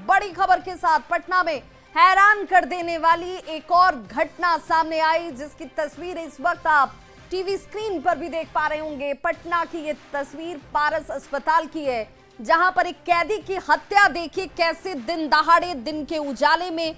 बड़ी खबर के साथ पटना में हैरान कर देने वाली एक और घटना सामने आई, जिसकी तस्वीर इस वक्त आप टीवी स्क्रीन पर भी देख पा रहे होंगे। पटना की ये तस्वीर पारस अस्पताल की है, जहां पर एक कैदी की हत्या देखिए कैसे दिन दहाड़े दिन के उजाले में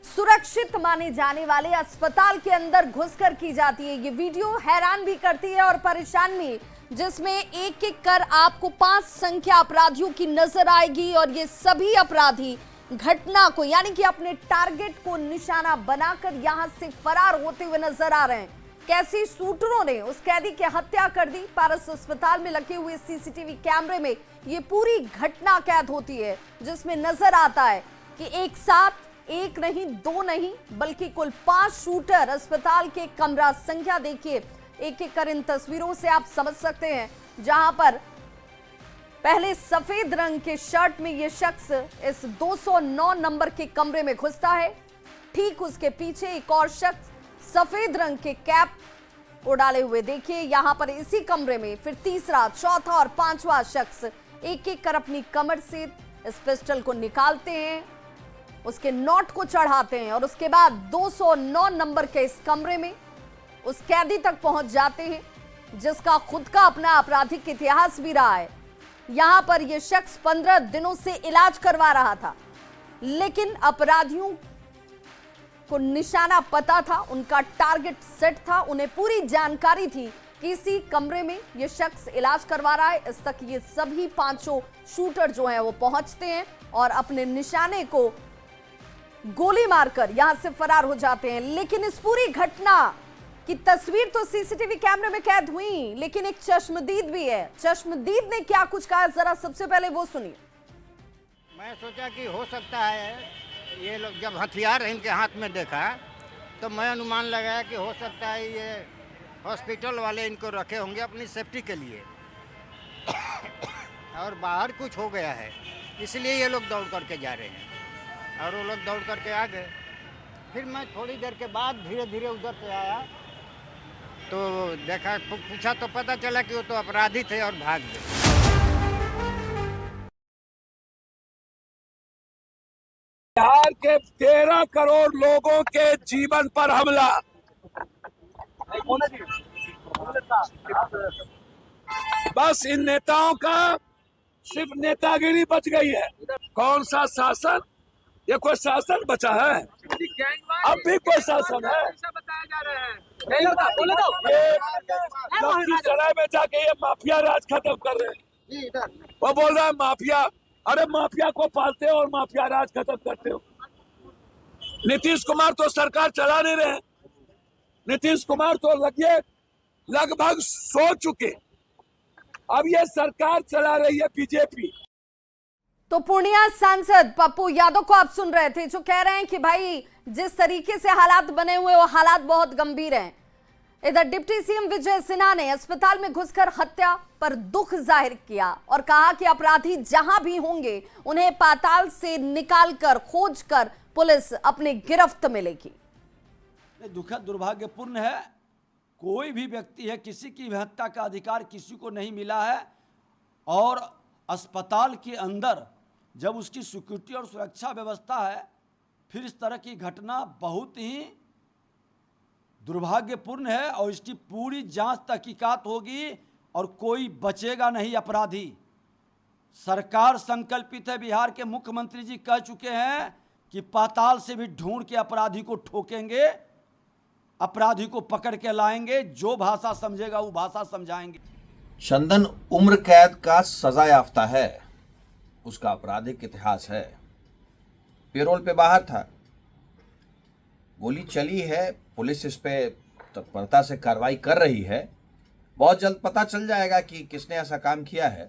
सुरक्षित माने जाने वाले अस्पताल के अंदर घुसकर की जाती है। ये वीडियो हैरान भी करती है और परेशान भी, जिसमें एक एक कर आपको 5 संख्या अपराधियों की नजर आएगी और ये सभी अपराधी घटना को यानी कि अपने टारगेट को निशाना बनाकर यहां से फरार होते हुए नजर आ रहे हैं। कैसी शूटरों ने उस कैदी की हत्या कर दी। पारस अस्पताल में लगे हुए सीसीटीवी कैमरे में ये पूरी घटना कैद होती है, जिसमें नजर आता है कि एक साथ एक नहीं, 2 नहीं, बल्कि कुल 5 शूटर अस्पताल के कमरा संख्या देखिए एक एक कर इन तस्वीरों से आप समझ सकते हैं, जहां पर पहले सफेद रंग के शर्ट में यह शख्स इस 209 नंबर के कमरे में घुसता है। ठीक उसके पीछे एक और शख्स सफेद रंग के कैप उड़ाले हुए देखिए यहां पर इसी कमरे में फिर तीसरा, चौथा और 5वां शख्स एक एक कर अपनी कमर से इस पिस्टल को निकालते हैं, उसके नोट को चढ़ाते हैं और उसके बाद 209 नंबर के इस कमरे में उस कैदी तक पहुंच जाते हैं, जिसका खुद का अपना आपराधिक इतिहास भी रहा है। यहां पर यह शख्स 15 दिनों से इलाज करवा रहा था, लेकिन अपराधियों को निशाना पता था, उनका टारगेट सेट था, उन्हें पूरी जानकारी थी कि इसी कमरे में यह शख्स इलाज करवा रहा है। इस तक ये सभी 5 शूटर जो हैं वो पहुंचते हैं और अपने निशाने को गोली मारकर यहां से फरार हो जाते हैं। लेकिन इस पूरी घटना की तस्वीर तो सीसीटीवी कैमरे में कैद हुई, लेकिन एक चश्मदीद भी है। चश्मदीद ने क्या कुछ कहा, जरा सबसे पहले वो सुनिए। मैं सोचा कि हो सकता है ये लोग जब हथियार इनके हाथ में देखा तो मैं अनुमान लगाया कि हो सकता है ये हॉस्पिटल वाले इनको रखे होंगे अपनी सेफ्टी के लिए और बाहर कुछ हो गया है, इसलिए ये लोग दौड़ करके जा रहे हैं और वो लोग दौड़ करके आ गए। फिर मैं थोड़ी देर के बाद धीरे धीरे उधर से आया तो देखा, पूछा तो पता चला कि वो तो अपराधी थे और भाग गए। बिहार के 13 करोड़ लोगों के जीवन पर हमला। बस इन नेताओं का सिर्फ नेतागिरी बच गई है। कौन सा शासन? ये कोई शासन बचा है? अब भी कोई शासन है? ये लखीसराय में जाके ये माफिया राज खत्म कर रहे हैं। वो बोल रहा है माफिया, अरे माफिया को पालते हो और माफिया राज खत्म करते हो। नीतीश कुमार तो सरकार चला नहीं रहे। नीतीश कुमार तो लगभग सो चुके, अब ये सरकार चला रही है बीजेपी। तो पूर्णिया सांसद पप्पू यादव को आप सुन रहे थे, जो कह रहे हैं कि भाई जिस तरीके से हालात बने हुए वो हालात बहुत गंभीर हैं। इधर डिप्टी सीएम विजय सिन्हा ने अस्पताल में घुसकर हत्या पर दुख जाहिर किया और कहा कि अपराधी जहां भी होंगे उन्हें पाताल से निकालकर खोजकर पुलिस अपने गिरफ्त में लेगी। दुखद दुर्भाग्यपूर्ण है, कोई भी व्यक्ति है, किसी की भी हत्या का अधिकार किसी को नहीं मिला है और अस्पताल के अंदर जब उसकी सिक्योरिटी और सुरक्षा व्यवस्था है, फिर इस तरह की घटना बहुत ही दुर्भाग्यपूर्ण है और इसकी पूरी जांच तहकीकात होगी और कोई बचेगा नहीं अपराधी। सरकार संकल्पित है, बिहार के मुख्यमंत्री जी कह चुके हैं कि पाताल से भी ढूंढ के अपराधी को ठोकेंगे, अपराधी को पकड़ के लाएंगे, जो भाषा समझेगा वो भाषा समझाएंगे। चंदन उम्र कैद का सजा याफ्ता है, उसका आपराधिक इतिहास है, पेरोल पे बाहर था, गोली चली है, पुलिस इस पे तत्परता से कार्रवाई कर रही है। बहुत जल्द पता चल जाएगा कि किसने ऐसा काम किया है,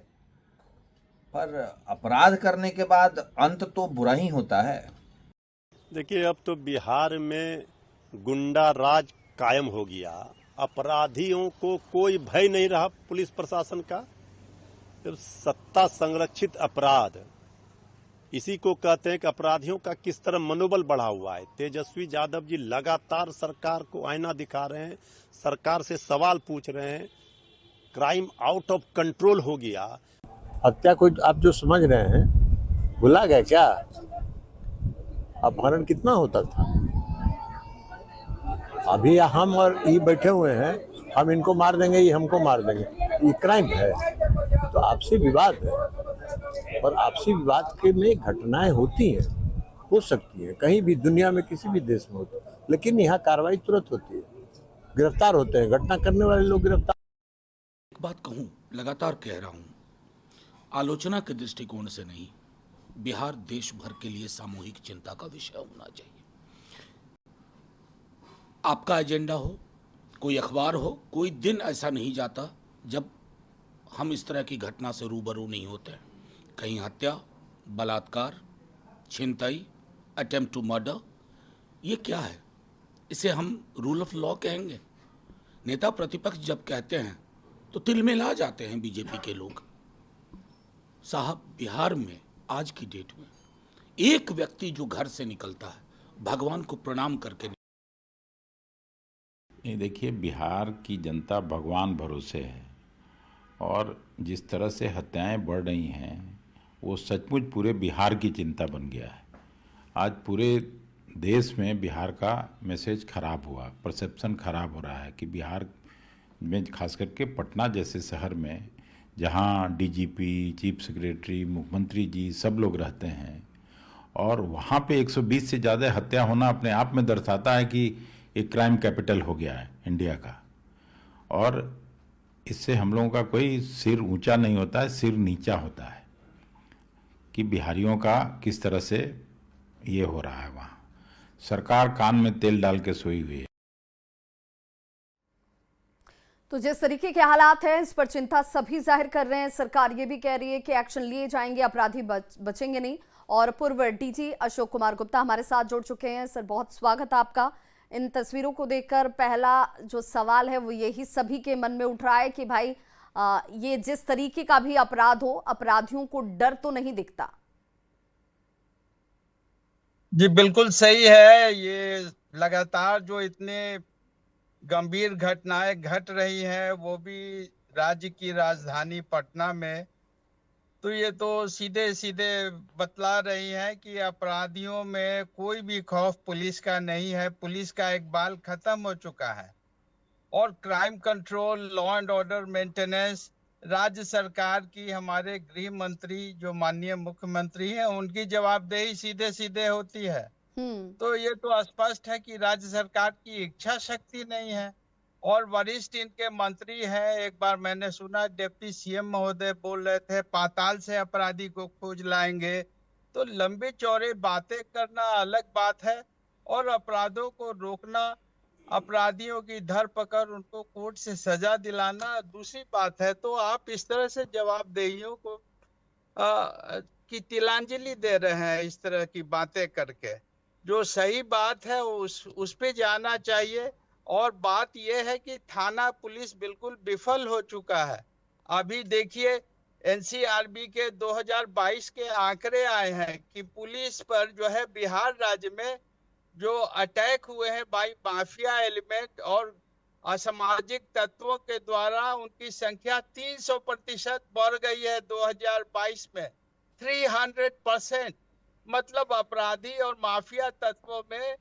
पर अपराध करने के बाद अंत तो बुरा ही होता है। देखिए, अब तो बिहार में गुंडा राज कायम हो गया, अपराधियों को कोई भय नहीं रहा पुलिस प्रशासन का। तो सत्ता संरक्षित अपराध, इसी को कहते हैं कि अपराधियों का किस तरह मनोबल बढ़ा हुआ है। तेजस्वी यादव जी लगातार सरकार को आईना दिखा रहे हैं, सरकार से सवाल पूछ रहे हैं, क्राइम आउट ऑफ कंट्रोल हो गया। हत्या को आप जो समझ रहे हैं भुला गए क्या? अपहरण कितना होता था। अभी हम और ये बैठे हुए हैं, हम इनको मार देंगे, ये हमको मार देंगे, ये क्राइम है। तो आपसी विवाद है, और आपसी विवाद के में घटनाएं होती हैं, हो सकती है कहीं भी दुनिया में, किसी भी देश में होती है, लेकिन यहाँ कार्रवाई तुरंत होती है, गिरफ्तार होते हैं, घटना करने वाले लोग गिरफ्तार। एक बात कहूं, लगातार कह रहा हूं, आलोचना के दृष्टिकोण से नहीं, बिहार देश भर के लिए सामूहिक चिंता का विषय होना चाहिए। आपका एजेंडा हो, कोई अखबार हो, कोई दिन ऐसा नहीं जाता जब हम इस तरह की घटना से रूबरू नहीं होते। कहीं हत्या, बलात्कार, छिनतई, अटेम्प्ट टू मर्डर, ये क्या है? इसे हम रूल ऑफ लॉ कहेंगे? नेता प्रतिपक्ष जब कहते हैं तो तिलमिला जाते हैं बीजेपी के लोग। साहब, बिहार में आज की डेट में एक व्यक्ति जो घर से निकलता है भगवान को प्रणाम करके ये देखिए, बिहार की जनता भगवान भरोसे है, और जिस तरह से हत्याएं बढ़ रही हैं वो सचमुच पूरे बिहार की चिंता बन गया है। आज पूरे देश में बिहार का मैसेज खराब हुआ, परसेप्शन खराब हो रहा है कि बिहार में, खास करके पटना जैसे शहर में जहां डीजीपी, चीफ सेक्रेटरी, मुख्यमंत्री जी सब लोग रहते हैं, और वहां पे 120 से ज़्यादा हत्या होना अपने आप में दर्शाता है कि एक क्राइम कैपिटल हो गया है इंडिया का। और इससे हम लोगों का कोई सिर ऊंचा नहीं होता है, सिर नीचा होता है कि बिहारियों का किस तरह से ये हो रहा है। वहाँ सरकार कान में तेल डाल के सोई हुई है। तो जिस तरीके के हालात हैं, इस पर चिंता सभी जाहिर कर रहे हैं। सरकार ये भी कह रही है कि एक्शन लिए जाएंगे, अपराधी बचेंगे नहीं। और पूर्व डीजी अशोक कुमार गुप्ता हमारे साथ जुड़ चुके हैं। सर, बहुत स्वागत आपका। इन तस्वीरों को देखकर पहला जो सवाल है वो यही सभी के मन में उठ रहा है कि भाई ये जिस तरीके का भी अपराध हो, अपराधियों को डर तो नहीं दिखता। जी बिल्कुल सही है। ये लगातार जो इतने गंभीर घटनाएं घट रही हैं, वो भी राज्य की राजधानी पटना में, तो ये तो सीधे सीधे बतला रही है कि अपराधियों में कोई भी खौफ पुलिस का नहीं है। पुलिस का इकबाल खत्म हो चुका है, और crime control, law and order maintenance राज्य सरकार की, हमारे गृह मंत्री जो माननीय मुख्यमंत्री हैं, उनकी जवाबदेही सीधे सीधे होती है। तो ये तो स्पष्ट है कि राज्य सरकार की इच्छा शक्ति नहीं है, और वरिष्ठ इनके मंत्री हैं। एक बार मैंने सुना डिप्टी सीएम महोदय बोल रहे थे पाताल से अपराधी को खोज लाएंगे। तो लंबे चौड़े बातें करना अलग बात है, और अपराधों को रोकना, अपराधियों की धरपकड़, उनको कोर्ट से सजा दिलाना दूसरी बात है। तो आप इस तरह से जवाबदेहियों को की तिलांजलि दे रहे हैं इस तरह की बातें करके। जो सही बात है उस पे जाना चाहिए। और बात यह है कि थाना पुलिस बिल्कुल विफल हो चुका है। अभी देखिए, एनसीआरबी के 2022 के आंकड़े आए हैं कि पुलिस पर जो है बिहार राज्य में जो अटैक हुए हैं बाई माफिया एलिमेंट और असामाजिक तत्वों के द्वारा, उनकी संख्या 300% बढ़ गई है 2022 में, 300%। मतलब अपराधी और माफिया तत्वों में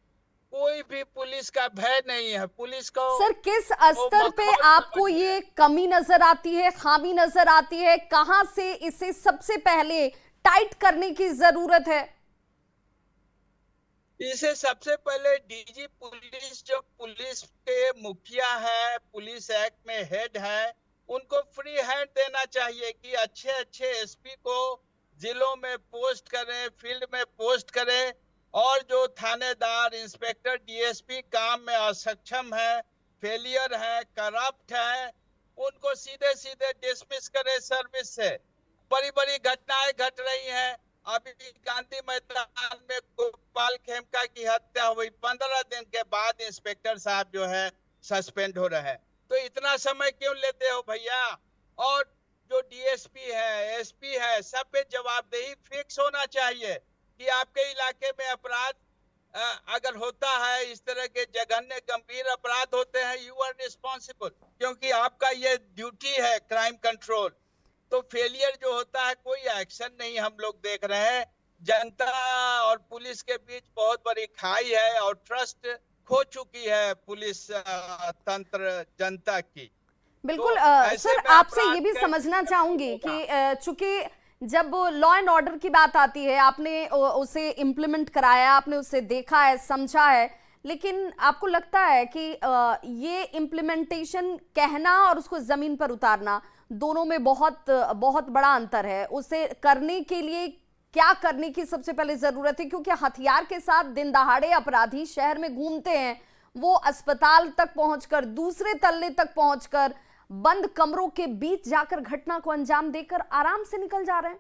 कोई भी पुलिस का भय नहीं है। पुलिस को सर, किस स्तर पे आपको ये कमी नजर आती है, खामी नजर आती है? कहां से इसे सबसे पहले टाइट करने की जरूरत है? इसे सबसे पहले डीजी पुलिस, जो पुलिस के मुखिया है, पुलिस एक्ट में हेड है, उनको फ्री हैंड देना चाहिए कि अच्छे अच्छे एसपी को जिलों में पोस्ट करें, फील्ड में पोस्ट करें, और जो थानेदार, इंस्पेक्टर, डीएसपी काम में असक्षम है, फेलियर है, करप्ट है, उनको सीधे सीधे डिसमिस करें सर्विस से। बड़ी बड़ी घटनाएं घट रही हैं। अभी गांधी मैदान में गोपाल खेमका की हत्या हुई, 15 दिन के बाद इंस्पेक्टर साहब जो है सस्पेंड हो रहे हैं। तो इतना समय क्यों लेते हो भैया? और जो डीएसपी है, एसपी है, सब पे जवाबदेही फिक्स होना चाहिए कि आपके इलाके में अपराध अगर होता है, इस तरह के जघन्य गंभीर अपराध होते हैं, यू आर रिस्पॉन्सिबल, क्योंकि आपका ये ड्यूटी है क्राइम कंट्रोल। तो फेलियर जो होता है, कोई एक्शन नहीं हम लोग देख रहे हैं। जनता और पुलिस के बीच बहुत बड़ी खाई है और ट्रस्ट खो चुकी है पुलिस तंत्र जनता की। बिल्कुल तो ऐसे सर, में आपसे अपराध ये भी कैसे समझना कम चाहूंगी होगा? कि चूंकि जब लॉ एंड ऑर्डर की बात आती है, आपने उसे इम्प्लीमेंट कराया, आपने उसे देखा है, समझा है, लेकिन आपको लगता है कि ये इम्प्लीमेंटेशन कहना और उसको जमीन पर उतारना दोनों में बहुत बहुत बड़ा अंतर है। उसे करने के लिए क्या करने की सबसे पहले जरूरत है? क्योंकि हथियार के साथ दिन दहाड़े अपराधी शहर में घूमते हैं, वो अस्पताल तक पहुंचकर, दूसरे तल्ले तक पहुंचकर, बंद कमरों के बीच जाकर घटना को अंजाम देकर आराम से निकल जा रहे हैं।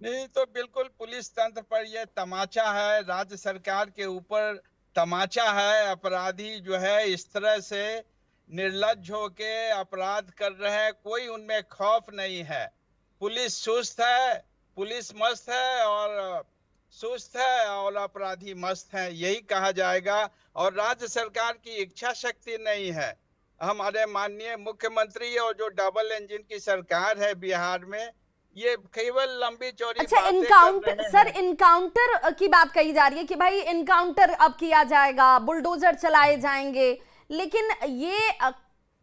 नहीं तो बिल्कुल पुलिस तंत्र पर यह तमाचा है, राज्य सरकार के ऊपर तमाचा है। अपराधी जो है इस तरह से निर्लज्ज होके अपराध कर रहे हैं, कोई उनमें खौफ नहीं है। पुलिस सुस्त है, पुलिस मस्त है और सुस्त है और अपराधी मस्त हैं, यही कहा जाएगा। और राज्य सरकार की इच्छा शक्ति नहीं है। हमारे माननीय मुख्यमंत्री और जो डबल इंजन की सरकार है बिहार में, ये केवल लंबी चौड़ी अच्छा, बातें कर इनकाउंटर रहे सर, हैं। इनकाउंटर की बात कही जा रही है कि भाई इनकाउंटर अब किया जाएगा, बुलडोजर चलाए जाएंगे, लेकिन ये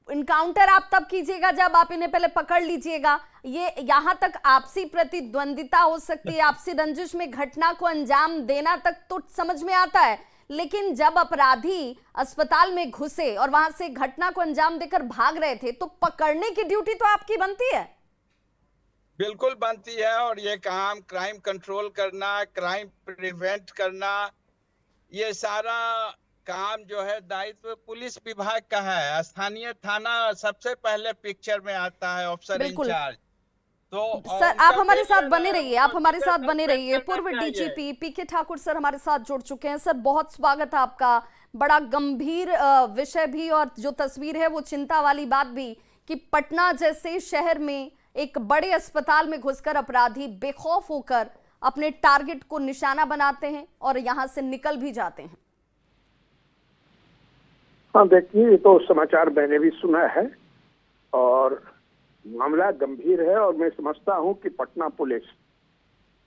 इनकाउंटर आप तब कीजिएगा जब आप इन्हें पहले पकड़ लीजिएगा। ये यहां तक आपसी प्रतिद्वंदिता हो सकती है, आपसी रंजिश में घटना को अंजाम देना तक तो समझ में आता है, लेकिन जब अपराधी अस्पताल में घुसे और वहां से घटना को अंजाम देकर भाग रहे थे, तो पकड़ने की ड्यूटी तो आपकी बनती है। बिल्कुल बनती है। और ये काम क्राइम कंट्रोल करना, क्राइम प्रिवेंट करना, ये सारा काम जो है दायित्व पुलिस विभाग का है। स्थानीय थाना सबसे पहले पिक्चर में आता है, ऑफिसर बिल्कुल। इंचार्ज। तो सर आप हमारे साथ बने रहिए, आप हमारे साथ बने रहिए। पूर्व करना चाहिए। डीजीपी पीके ठाकुर सर हमारे साथ जुड़ चुके हैं। सर बहुत स्वागत है आपका। बड़ा गंभीर विषय भी, और जो तस्वीर है वो चिंता वाली बात भी, कि पटना जैसे शहर में एक बड़े अस्पताल में घुसकर अपराधी बेखौफ होकर अपने टारगेट को निशाना बनाते हैं और यहां से निकल भी जाते हैं। हाँ देखिए, ये तो समाचार मैंने भी सुना है और मामला गंभीर है, और मैं समझता हूँ कि पटना पुलिस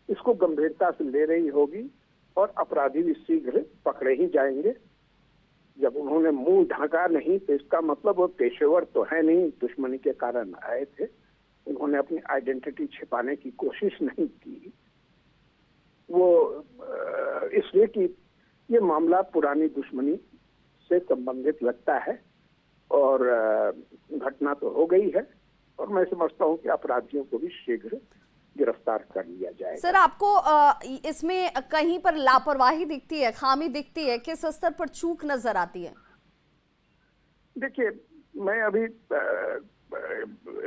इसको गंभीरता से ले रही होगी और अपराधी भी शीघ्र पकड़े ही जाएंगे। जब उन्होंने मुंह ढका नहीं तो इसका मतलब वो पेशेवर तो है नहीं, दुश्मनी के कारण आए थे। उन्होंने अपनी आइडेंटिटी छिपाने की कोशिश नहीं की, वो इसलिए कि ये मामला पुरानी दुश्मनी से संबंधित लगता है और घटना तो हो गई है, और मैं समझता हूँ कि अपराधियों को भी शीघ्र गिरफ्तार कर लिया जाएगा। सर आपको इसमें कहीं पर लापरवाही दिखती है, खामी दिखती है, किस स्तर पर चूक नजर आती है? देखिए, मैं अभी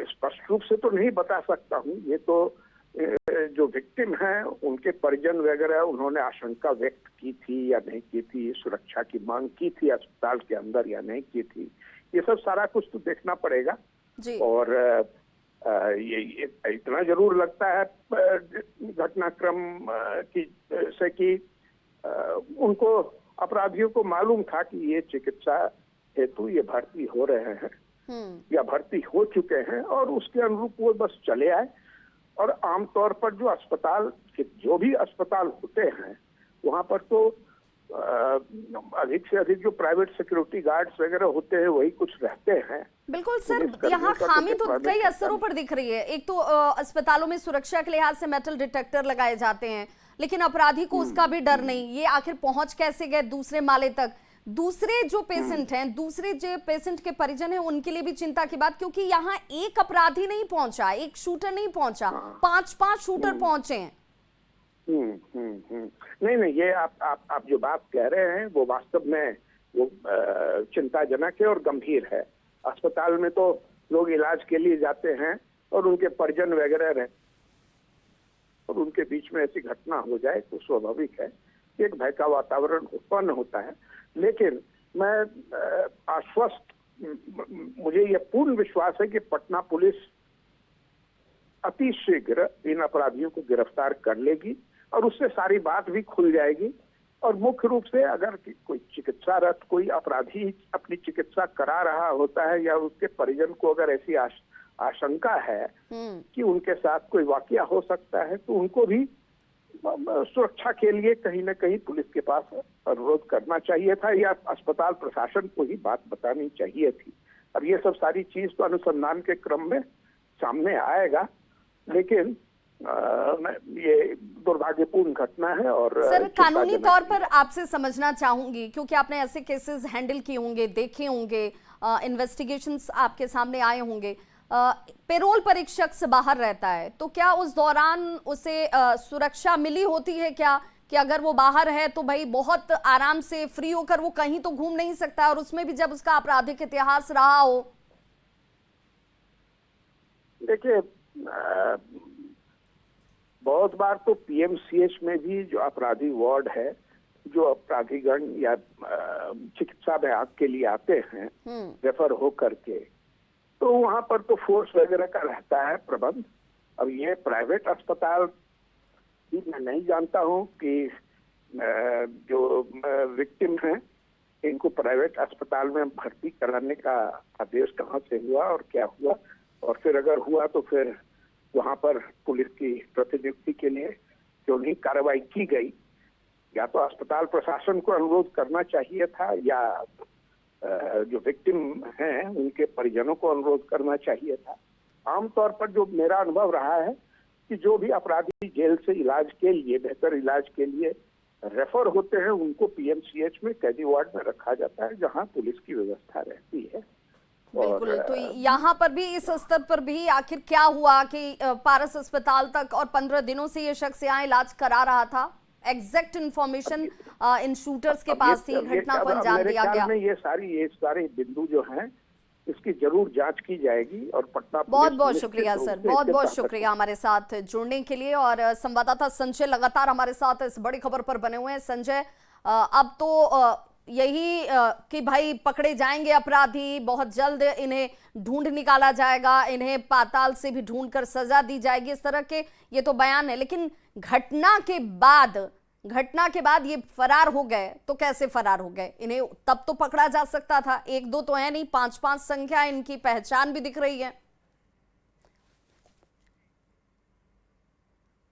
स्पष्ट रूप से तो नहीं बता सकता हूँ। ये तो जो विक्टिम हैं उनके परिजन वगैरह, उन्होंने आशंका व्यक्त की थी या नहीं की थी, सुरक्षा की मांग की थी अस्पताल के अंदर या नहीं की थी, ये सब सारा कुछ तो देखना पड़ेगा जी। और ये इतना जरूर लगता है घटनाक्रम की से कि उनको, अपराधियों को मालूम था कि ये चिकित्सा हेतु ये भर्ती हो रहे हैं या भर्ती हो चुके हैं, और उसके अनुरूप वो बस चले आए। और आमतौर पर जो अस्पताल, जो भी अस्पताल होते हैं, वहां पर तो अधिक से अधिक जो प्राइवेट सिक्योरिटी गार्ड्स वगैरह होते हैं वही कुछ रहते हैं। बिल्कुल सर, यहाँ खामी तो कई स्तरों पर दिख रही है। एक तो अस्पतालों में सुरक्षा के लिहाज से मेटल डिटेक्टर लगाए जाते हैं, लेकिन अपराधी को उसका भी डर नहीं। ये आखिर पहुंच कैसे गए दूसरे माले तक? दूसरे जो पेशेंट हैं, दूसरे जो पेशेंट के परिजन हैं, उनके लिए भी चिंता की बात, क्योंकि यहाँ एक अपराधी नहीं पहुंचा, एक शूटर नहीं पहुंचा, 5-5 शूटर पहुंचे हैं। नहीं, ये आप जो बात कह रहे हैं वो वास्तव में वो चिंताजनक है और गंभीर है। अस्पताल में तो लोग इलाज के लिए जाते हैं और उनके परिजन वगैरह रहे, और उनके बीच में ऐसी घटना हो जाए तो स्वाभाविक है एक भय का वातावरण उत्पन्न होता है। लेकिन मैं आश्वस्त, मुझे यह पूर्ण विश्वास है कि पटना पुलिस अति शीघ्र इन अपराधियों को गिरफ्तार कर लेगी और उससे सारी बात भी खुल जाएगी। और मुख्य रूप से अगर कोई चिकित्सारत कोई अपराधी अपनी चिकित्सा करा रहा होता है या उसके परिजन को अगर ऐसी आशंका है कि उनके साथ कोई वाकया हो सकता है, तो उनको भी सुरक्षा के लिए कहीं ना कहीं पुलिस के पास अनुरोध करना चाहिए था, या अस्पताल प्रशासन को ही बात बतानी चाहिए थी। अब ये सब सारी चीज तो अनुसंधान के क्रम में सामने आएगा, लेकिन ये दुर्भाग्यपूर्ण घटना है। और सर, कानूनी तौर पर आपसे समझना चाहूंगी, क्योंकि आपने ऐसे केसेस हैंडल किए होंगे, देखे होंगे, इन्वेस्टिगेशंस आपके सामने आए होंगे। पेरोल पर एक शख्स बाहर रहता है, तो क्या उस दौरान उसे सुरक्षा मिली होती है क्या, कि अगर वो बाहर है तो भाई बहुत आराम से फ्री होकर वो कहीं तो घूम नहीं सकता, और उसमें भी जब उसका आपराधिक इतिहास रहा हो? देखिए, बहुत बार तो पीएमसीएच में भी जो अपराधी वार्ड है, जो अपराधीगण या चिकित्सा विभाग के लिए आते हैं रेफर हो करके, तो वहां पर तो फोर्स वगैरह का रहता है प्रबंध। अब ये प्राइवेट अस्पताल भी मैं नहीं जानता हूं कि जो विक्टिम हैं इनको प्राइवेट अस्पताल में भर्ती कराने का आदेश कहां से हुआ और क्या हुआ, और फिर अगर हुआ तो फिर वहां पर पुलिस की प्रतिनियुक्ति के लिए क्यों नहीं कार्रवाई की गई। या तो अस्पताल प्रशासन को अनुरोध करना चाहिए था, या जो विक्टिम हैं उनके परिजनों को अनुरोध करना चाहिए था। आमतौर पर जो मेरा अनुभव रहा है कि जो भी अपराधी जेल से इलाज के लिए, बेहतर इलाज के लिए रेफर होते हैं, उनको पीएमसीएच में कैदी वार्ड में रखा जाता है, जहां पुलिस की व्यवस्था रहती है। बिल्कुल, तो यहाँ पर भी इस स्तर पर भी आखिर क्या हुआ कि पारस अस्पताल तक और 15 दिनों से ये शख्स यहाँ इलाज करा रहा था? एग्जैक्ट इंफॉर्मेशन इन शूटर्स के पास थी, घटना को अंजाम दिया गया। ये सारे बिंदु जो हैं इसकी जरूर जांच की जाएगी। और पटना बहुत बहुत शुक्रिया सर, बहुत बहुत शुक्रिया हमारे साथ जुड़ने के लिए। और संवाददाता संजय लगातार हमारे साथ इस बड़ी खबर पर बने हुए हैं। संजय, अब तो यही कि भाई पकड़े जाएंगे अपराधी, बहुत जल्द इन्हें ढूंढ निकाला जाएगा, इन्हें पाताल से भी ढूंढकर सजा दी जाएगी, इस तरह के ये तो बयान है। लेकिन घटना के बाद ये फरार हो गए, तो कैसे फरार हो गए? इन्हें तब तो पकड़ा जा सकता था, 1-2 तो है नहीं, 5-5 संख्या, इनकी पहचान भी दिख रही है।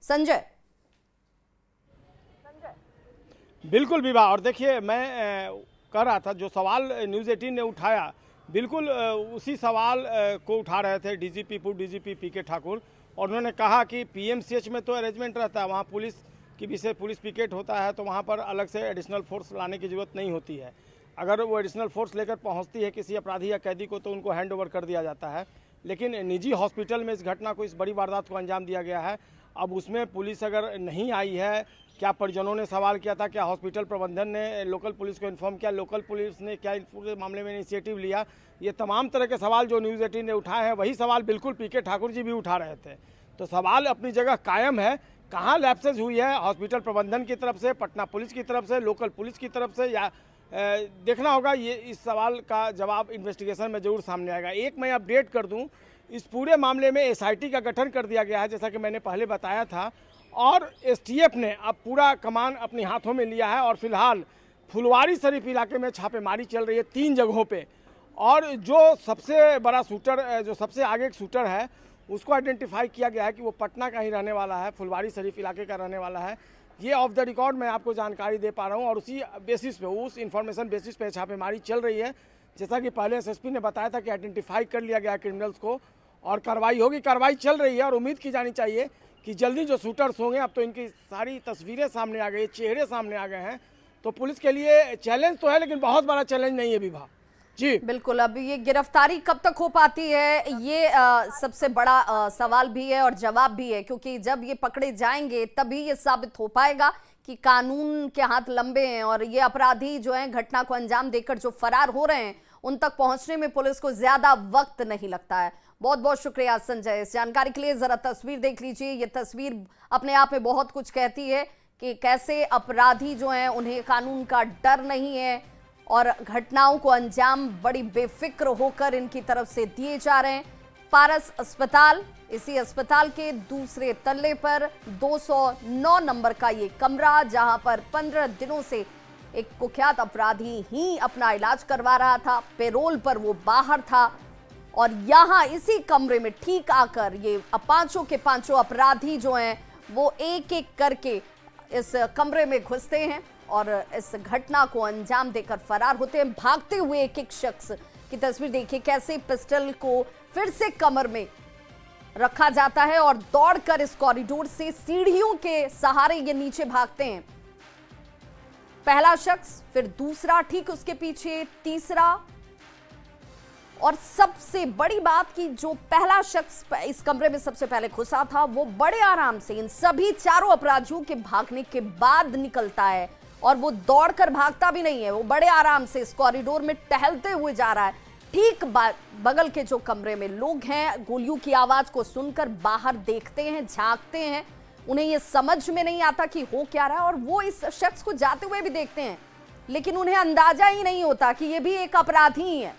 संजय। बिल्कुल विवाह, और देखिए मैं कह रहा था जो सवाल न्यूज़ 18 ने उठाया, बिल्कुल उसी सवाल को उठा रहे थे डीजीपी पूर्व डीजीपी पीके ठाकुर, और उन्होंने कहा कि पीएमसीएच में तो अरेंजमेंट रहता है, वहाँ पुलिस की भी से पुलिस पिकेट होता है, तो वहाँ पर अलग से एडिशनल फोर्स लाने की ज़रूरत नहीं होती है। अगर वो एडिशनल फोर्स लेकर पहुँचती है किसी अपराधी या कैदी को, तो उनको हैंड ओवर कर दिया जाता है। लेकिन निजी हॉस्पिटल में इस घटना को, इस बड़ी वारदात को अंजाम दिया गया है। अब उसमें पुलिस अगर नहीं आई है, क्या परिजनों ने सवाल किया था, क्या हॉस्पिटल प्रबंधन ने लोकल पुलिस को इन्फॉर्म किया, लोकल पुलिस ने क्या पूरे मामले में इनिशिएटिव लिया, ये तमाम तरह के सवाल जो न्यूज़ 18 ने उठाए हैं, वही सवाल बिल्कुल पीके ठाकुर जी भी उठा रहे थे। तो सवाल अपनी जगह कायम है, कहाँ लैप्सेस हुई है हॉस्पिटल प्रबंधन की तरफ से, पटना पुलिस की तरफ से, लोकल पुलिस की तरफ से, या देखना होगा। ये इस सवाल का जवाब इन्वेस्टिगेशन में जरूर सामने आएगा। एक मैं अपडेट कर दूँ, इस पूरे मामले में एसआईटी का गठन कर दिया गया है, जैसा कि मैंने पहले बताया था, और एसटीएफ ने अब पूरा कमान अपने हाथों में लिया है। और फिलहाल फुलवारी शरीफ इलाके में छापेमारी चल रही है 3 जगहों पे, और जो सबसे बड़ा शूटर, जो सबसे आगे एक शूटर है, उसको आइडेंटिफाई किया गया है कि वो पटना का ही रहने वाला है, फुलवारी शरीफ इलाके का रहने वाला है। ये ऑफ द रिकॉर्ड मैं आपको जानकारी दे पा रहा हूँ, और उसी बेसिस पे, उस इन्फॉर्मेशन बेसिस पे छापेमारी चल रही है। जैसा कि पहले एसएसपी ने बताया था कि आइडेंटिफाई कर लिया गया क्रिमिनल्स को, और कार्रवाई होगी, कार्रवाई चल रही है। और उम्मीद की जानी चाहिए कि जल्दी जो शूटर्स होंगे, अब तो इनकी सारी तस्वीरें सामने आ गई, चेहरे सामने आ गए हैं, तो पुलिस के लिए चैलेंज तो है, लेकिन बहुत बड़ा चैलेंज नहीं है विभा जी। बिल्कुल, अब ये गिरफ्तारी कब तक हो पाती है, ये सबसे बड़ा सवाल भी है और जवाब भी है, क्योंकि जब ये पकड़े जाएंगे तभी ये साबित हो पाएगा कि कानून के हाथ लंबे हैं, और ये अपराधी जो हैं घटना को अंजाम देकर जो फरार हो रहे हैं, उन तक पहुंचने में पुलिस को ज्यादा वक्त नहीं लगता है। बहुत बहुत शुक्रिया संजय इस जानकारी के लिए। जरा तस्वीर देख लीजिए, ये तस्वीर अपने आप में बहुत कुछ कहती है कि कैसे अपराधी जो हैं उन्हें कानून का डर नहीं है, और घटनाओं को अंजाम बड़ी बेफिक्र होकर इनकी तरफ से दिए जा रहे हैं। पारस अस्पताल, इसी अस्पताल के दूसरे तल्ले पर 209 नंबर का ये कमरा, जहां पर 15 दिनों से एक कुख्यात अपराधी ही अपना इलाज करवा रहा था। पेरोल पर वो बाहर था, और यहाँ इसी कमरे में ठीक आकर ये पांचों के पांचों अपराधी जो हैं वो एक एक करके इस कमरे में घुसते हैं और इस घटना को अंजाम देकर फरार होते हैं। भागते हुए एक एक शख्स की तस्वीर देखिए, कैसे पिस्टल को फिर से कमर में रखा जाता है और दौड़कर इस कॉरिडोर से सीढ़ियों के सहारे ये नीचे भागते हैं। पहला शख्स, फिर दूसरा, ठीक उसके पीछे तीसरा, और सबसे बड़ी बात कि जो पहला शख्स इस कमरे में सबसे पहले घुसा था वो बड़े आराम से इन सभी चारों अपराधियों के भागने के बाद निकलता है और वो दौड़कर भागता भी नहीं है, वो बड़े आराम से इस कॉरिडोर में टहलते हुए जा रहा है। ठीक बगल के जो कमरे में लोग हैं गोलियों की आवाज को सुनकर बाहर देखते हैं, झांकते हैं, उन्हें ये समझ में नहीं आता कि हो क्या रहा है और वो इस शख्स को जाते हुए भी देखते हैं, लेकिन उन्हें अंदाजा ही नहीं होता कि ये भी एक अपराधी ही है।